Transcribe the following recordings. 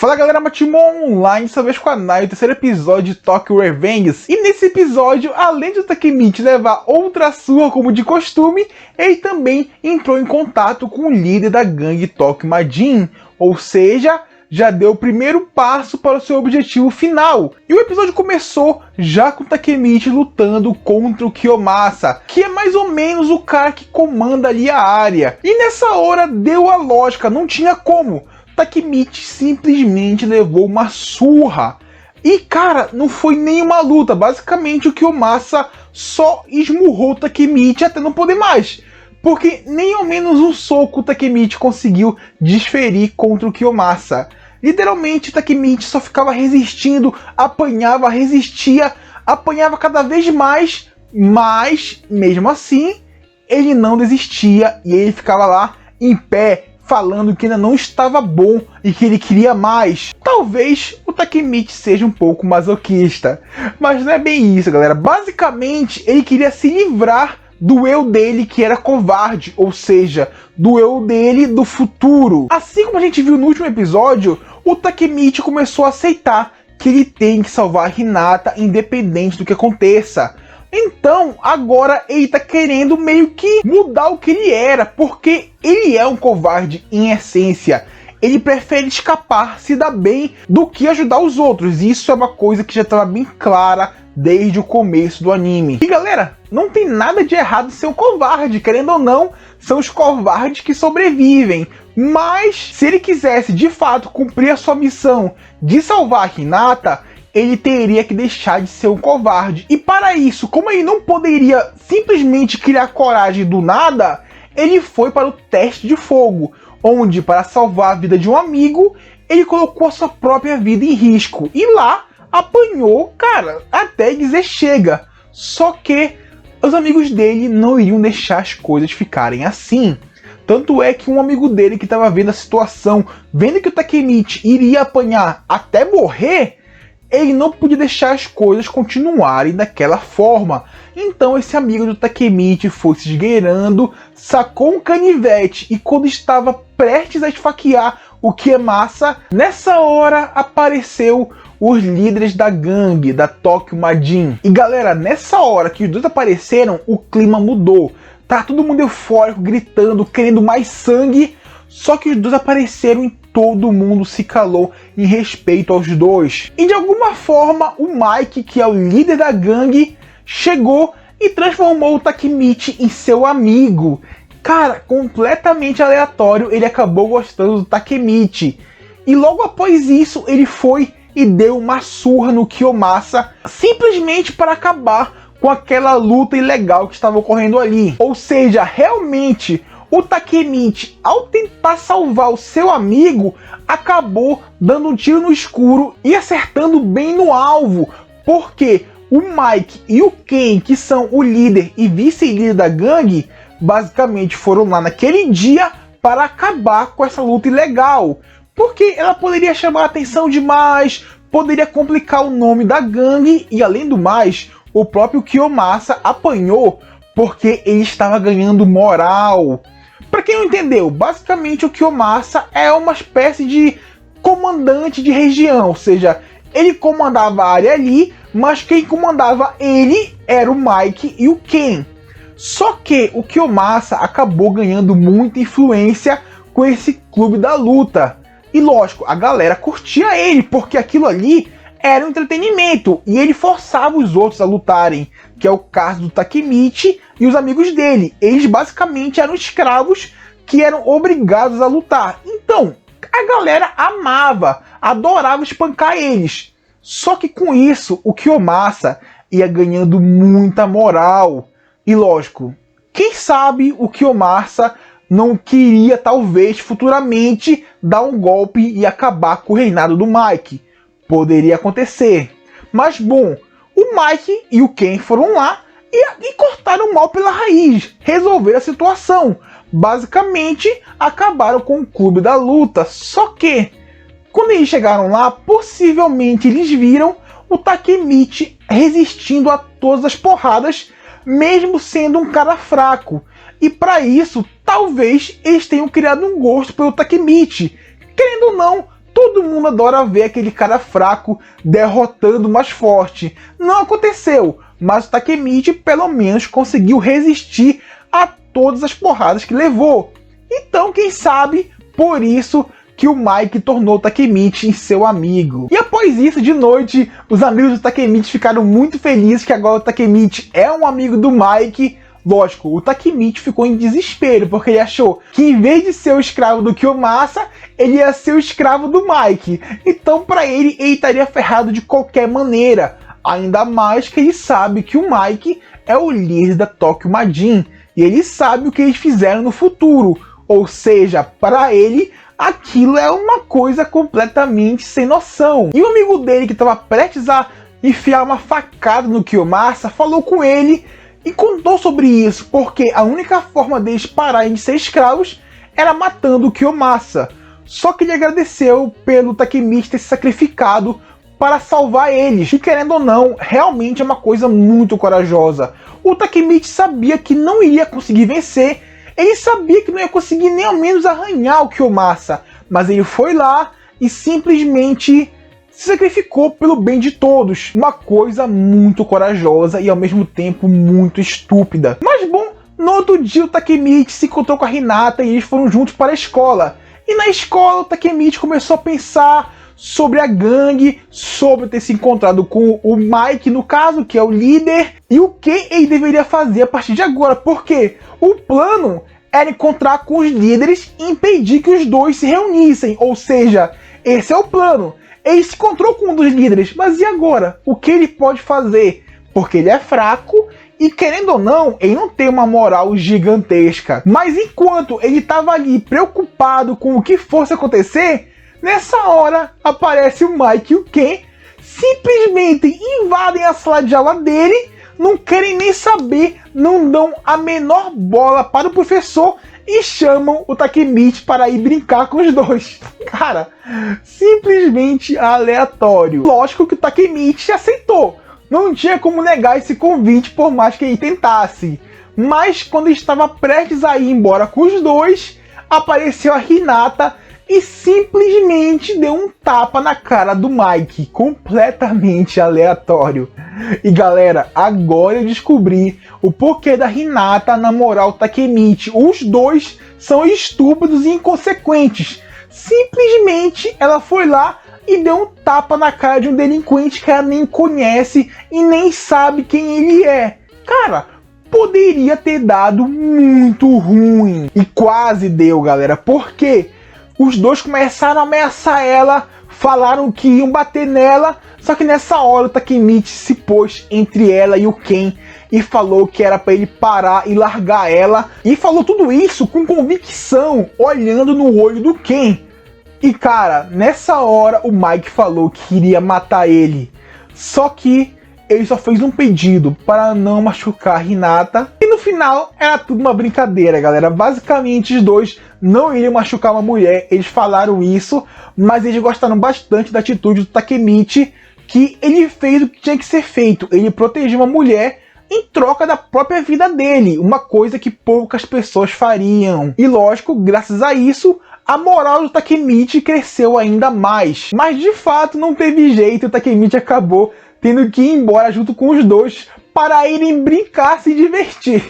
Fala galera, Matimon Online, dessa vez com a Nai, o terceiro episódio de Tokyo Revengers. E nesse episódio, além de o Takemichi levar outra surra como de costume, ele também entrou em contato com o líder da gangue Tokyo Majin, ou seja, já deu o primeiro passo para o seu objetivo final. E o episódio começou já com o Takemichi lutando contra o Kiyomasa, que é mais ou menos o cara que comanda ali a área. E nessa hora deu a lógica, não tinha como. Takemichi simplesmente levou uma surra. E cara, não foi nenhuma luta. Basicamente o Kiyomasa só esmurrou o Takemichi até não poder mais. Porque nem ao menos um soco o Takemichi conseguiu desferir contra o Kiyomasa. Literalmente o Takemichi só ficava resistindo, apanhava, resistia, apanhava cada vez mais. Mas mesmo assim, ele não desistia e ele ficava lá em pé, falando que ainda não estava bom e que ele queria mais. Talvez o Takemichi seja um pouco masoquista, mas não é bem isso, galera. Basicamente, ele queria se livrar do eu dele que era covarde, ou seja, do eu dele do futuro. Assim como a gente viu no último episódio, o Takemichi começou a aceitar que ele tem que salvar Hinata independente do que aconteça. Então, agora ele tá querendo meio que mudar o que ele era, porque ele é um covarde em essência. Ele prefere escapar, se dar bem, do que ajudar os outros. E isso é uma coisa que já estava bem clara desde o começo do anime. E galera, não tem nada de errado ser um covarde, querendo ou não, são os covardes que sobrevivem. Mas, se ele quisesse de fato cumprir a sua missão de salvar Hinata, ele teria que deixar de ser um covarde. E para isso, como ele não poderia simplesmente criar coragem do nada, ele foi para o teste de fogo, onde, para salvar a vida de um amigo, ele colocou a sua própria vida em risco. E lá, apanhou, cara, até dizer chega. Só que os amigos dele não iriam deixar as coisas ficarem assim. Tanto é que um amigo dele que estava vendo a situação, vendo que o Takemichi iria apanhar até morrer, ele não podia deixar as coisas continuarem daquela forma. Então esse amigo do Takemichi foi se esgueirando, sacou um canivete e quando estava prestes a esfaquear o Kiyomasa, nessa hora apareceu os líderes da gangue, da Tokyo Majin. E galera, nessa hora que os dois apareceram, o clima mudou. Tá todo mundo eufórico, gritando, querendo mais sangue. Só que os dois apareceram e todo mundo se calou em respeito aos dois. E de alguma forma o Mike, que é o líder da gangue, chegou e transformou o Takemichi em seu amigo. Cara, completamente aleatório, ele acabou gostando do Takemichi. E logo após isso ele foi e deu uma surra no Kiyomasa, simplesmente para acabar com aquela luta ilegal que estava ocorrendo ali. Ou seja, realmente o Takemichi, ao tentar salvar o seu amigo, acabou dando um tiro no escuro e acertando bem no alvo, porque o Mike e o Ken, que são o líder e vice-líder da gangue, basicamente foram lá naquele dia para acabar com essa luta ilegal, porque ela poderia chamar a atenção demais, poderia complicar o nome da gangue e, além do mais, o próprio Kiyomasa apanhou porque ele estava ganhando moral. Para quem não entendeu, basicamente o Kiyomasa é uma espécie de comandante de região, ou seja, ele comandava a área ali, mas quem comandava ele era o Mike e o Ken. Só que o Kiyomasa acabou ganhando muita influência com esse clube da luta. E lógico, a galera curtia ele, porque aquilo ali era um entretenimento, e ele forçava os outros a lutarem, que é o caso do Takemichi e os amigos dele. Eles basicamente eram escravos que eram obrigados a lutar. Então, a galera amava, adorava espancar eles. Só que com isso, o Kiyomasa ia ganhando muita moral. E lógico, quem sabe o Kiyomasa não queria talvez futuramente dar um golpe e acabar com o reinado do Mike. Poderia acontecer. Mas bom, o Mike e o Ken foram lá e cortaram o mal pela raiz. Resolveram a situação. Basicamente, acabaram com o clube da luta. Só que, quando eles chegaram lá, possivelmente eles viram o Takemichi resistindo a todas as porradas, mesmo sendo um cara fraco. E para isso, talvez eles tenham criado um gosto pelo Takemichi. Querendo ou não, Todo mundo adora ver aquele cara fraco derrotando o mais forte. Não aconteceu, mas o Takemichi pelo menos conseguiu resistir a todas as porradas que levou. Então, quem sabe, por isso que o Mike tornou o Takemichi seu amigo. E após isso, de noite, os amigos do Takemichi ficaram muito felizes que agora o Takemichi é um amigo do Mike. Lógico, o Takemichi ficou em desespero, porque ele achou que em vez de ser o escravo do Kiyomasa, ele ia ser o escravo do Mike. Então, para ele estaria ferrado de qualquer maneira. Ainda mais que ele sabe que o Mike é o líder da Tokyo Marine. E ele sabe o que eles fizeram no futuro. Ou seja, para ele, aquilo é uma coisa completamente sem noção. E o amigo dele, que estava prestes a enfiar uma facada no Kiyomasa, falou com ele e contou sobre isso, porque a única forma deles pararem de ser escravos era matando o Kiyomasa. Só que ele agradeceu pelo Takemichi ter se sacrificado para salvar eles. E querendo ou não, realmente é uma coisa muito corajosa. O Takemichi sabia que não iria conseguir vencer, ele sabia que não ia conseguir nem ao menos arranhar o Kiyomasa, mas ele foi lá e simplesmente se sacrificou pelo bem de todos. Uma coisa muito corajosa e ao mesmo tempo muito estúpida. Mas bom, no outro dia o Takemichi se encontrou com a Hinata e eles foram juntos para a escola. E na escola o Takemichi começou a pensar sobre a gangue, sobre ter se encontrado com o Mike, no caso, que é o líder, e o que ele deveria fazer a partir de agora, porque o plano era encontrar com os líderes e impedir que os dois se reunissem, ou seja, esse é o plano. Ele se encontrou com um dos líderes, mas e agora? O que ele pode fazer? Porque ele é fraco e, querendo ou não, ele não tem uma moral gigantesca. Mas enquanto ele estava ali preocupado com o que fosse acontecer, nessa hora aparece o Mike e o Ken, simplesmente invadem a sala de aula dele, não querem nem saber, não dão a menor bola para o professor e chamam o Takemichi para ir brincar com os dois. Cara, simplesmente aleatório. Lógico que o Takemichi aceitou. Não tinha como negar esse convite por mais que ele tentasse. Mas quando estava prestes a ir embora com os dois, apareceu a Hinata e simplesmente deu um tapa na cara do Mike, completamente aleatório. E galera, agora eu descobri o porquê da Hinata namorar o Takemichi. Os dois são estúpidos e inconsequentes. Simplesmente ela foi lá e deu um tapa na cara de um delinquente que ela nem conhece e nem sabe quem ele é. Cara, poderia ter dado muito ruim. E quase deu, galera. Por quê? Os dois começaram a ameaçar ela, falaram que iam bater nela, só que nessa hora o Takemichi se pôs entre ela e o Ken e falou que era para ele parar e largar ela. E falou tudo isso com convicção, olhando no olho do Ken. E cara, nessa hora o Mike falou que iria matar ele. Só que ele só fez um pedido para não machucar a Hinata. E no final era tudo uma brincadeira, galera. Basicamente os dois não iriam machucar uma mulher. Eles falaram isso, mas eles gostaram bastante da atitude do Takemichi, que ele fez o que tinha que ser feito. Ele protegeu uma mulher em troca da própria vida dele. Uma coisa que poucas pessoas fariam. E lógico, graças a isso, a moral do Takemichi cresceu ainda mais. Mas de fato não teve jeito, o Takemichi acabou tendo que ir embora junto com os dois para irem brincar, se divertir.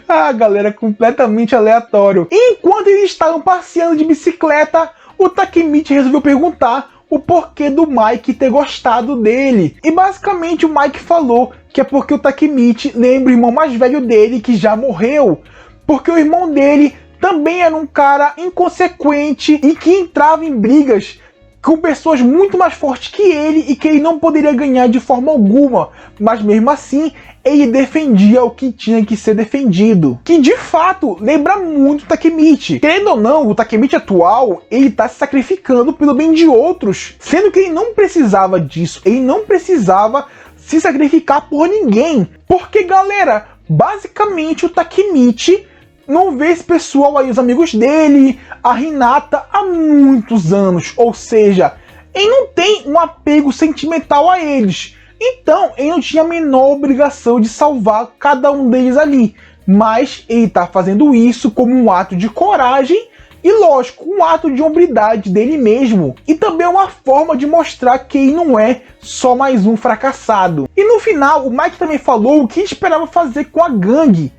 Ah, galera, completamente aleatório. E enquanto eles estavam passeando de bicicleta, o Takemichi resolveu perguntar o porquê do Mike ter gostado dele. E basicamente o Mike falou que é porque o Takemichi lembra o irmão mais velho dele que já morreu. Porque o irmão dele também era um cara inconsequente e que entrava em brigas com pessoas muito mais fortes que ele e que ele não poderia ganhar de forma alguma, mas mesmo assim ele defendia o que tinha que ser defendido, que de fato lembra muito o Takemichi. Querendo ou não, o Takemichi atual, ele tá se sacrificando pelo bem de outros, sendo que ele não precisava disso, ele não precisava se sacrificar por ninguém, porque galera, basicamente o Takemichi não vê esse pessoal aí, os amigos dele, a Hinata, há muitos anos. Ou seja, ele não tem um apego sentimental a eles. Então, ele não tinha a menor obrigação de salvar cada um deles ali. Mas ele está fazendo isso como um ato de coragem E lógico, um ato de hombridade dele mesmo. E também uma forma de mostrar que ele não é só mais um fracassado. E no final, o Mike também falou o que esperava fazer com a gangue.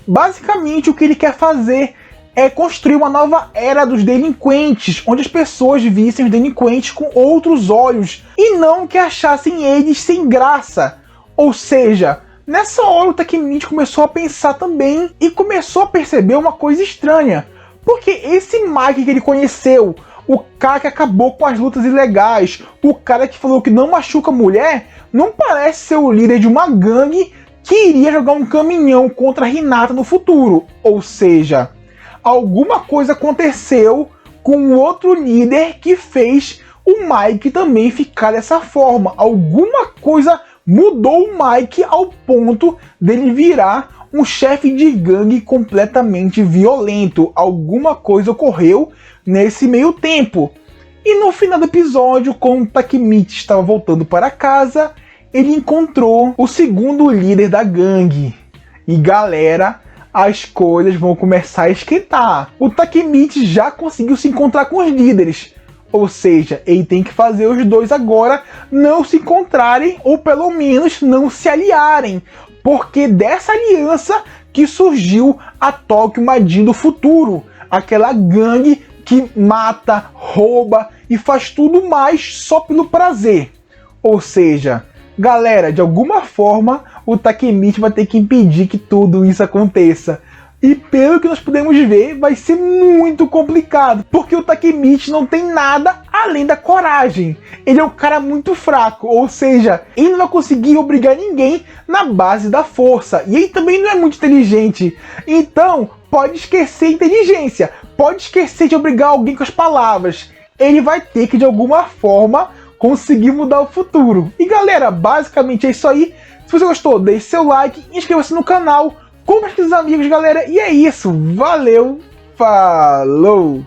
Basicamente, o que ele quer fazer é construir uma nova era dos delinquentes, onde as pessoas vissem os delinquentes com outros olhos e não que achassem eles sem graça. Ou seja, nessa hora o Takemichi começou a pensar também e começou a perceber uma coisa estranha. Porque esse Mike que ele conheceu, o cara que acabou com as lutas ilegais, o cara que falou que não machuca mulher, não parece ser o líder de uma gangue que iria jogar um caminhão contra a Hinata no futuro. Ou seja, alguma coisa aconteceu com o outro líder que fez o Mike também ficar dessa forma. Alguma coisa mudou o Mike ao ponto dele virar um chefe de gangue completamente violento. Alguma coisa ocorreu nesse meio tempo. E no final do episódio, quando o Takemichi estava voltando para casa, ele encontrou o segundo líder da gangue. E galera, as coisas vão começar a esquentar. O Takemichi já conseguiu se encontrar com os líderes. Ou seja, ele tem que fazer os dois agora não se encontrarem, ou pelo menos não se aliarem. Porque dessa aliança que surgiu a Tokyo Marine do futuro. Aquela gangue que mata, rouba e faz tudo mais só pelo prazer. Ou seja, galera, de alguma forma o Takemichi vai ter que impedir que tudo isso aconteça. E pelo que nós podemos ver, vai ser muito complicado, porque o Takemichi não tem nada além da coragem. Ele é um cara muito fraco, ou seja, ele não vai conseguir obrigar ninguém na base da força. E ele também não é muito inteligente. Então, pode esquecer a inteligência, pode esquecer de obrigar alguém com as palavras. Ele vai ter que, de alguma forma, conseguir mudar o futuro. E galera, basicamente é isso aí. Se você gostou, deixe seu like, inscreva-se no canal, compartilhe com os amigos, galera. E é isso. Valeu, falou!